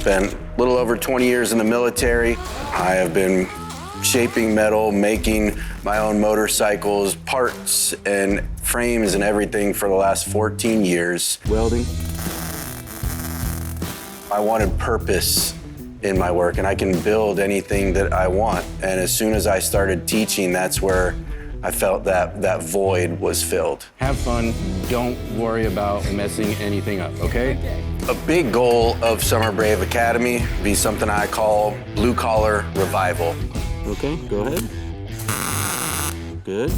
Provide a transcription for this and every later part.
spent a little over 20 years in the military. I have been shaping metal, making my own motorcycles, parts and frames and everything for the last 14 years. Welding. I wanted purpose in my work, and I can build anything that I want. And as soon as I started teaching, that's where I felt that void was filled. Have fun, don't worry about messing anything up, okay? A big goal of Summer Brave Academy be something I call blue collar revival. Okay, go ahead. Good.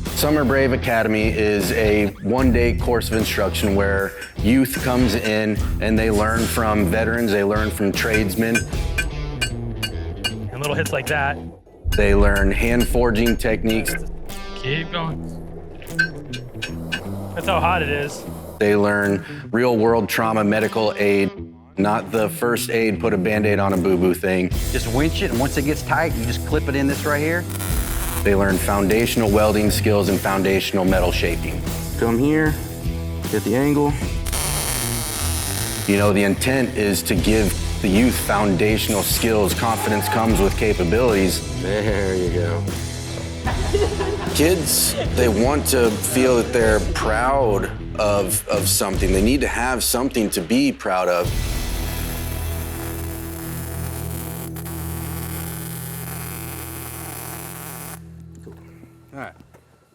Summer Brave Academy is a one-day course of instruction where youth comes in and they learn from veterans, they learn from tradesmen. And little hits like that. They learn hand forging techniques. Keep going. That's how hot it is. They learn real world trauma medical aid, not the first aid, put a Band-Aid on a boo-boo thing. Just winch it, and once it gets tight, you just clip it in this right here. They learn foundational welding skills and foundational metal shaping. Come here, get the angle. You know, the intent is to give the youth foundational skills. Confidence comes with capabilities. There you go. Kids, they want to feel that they're proud of something. They need to have something to be proud of.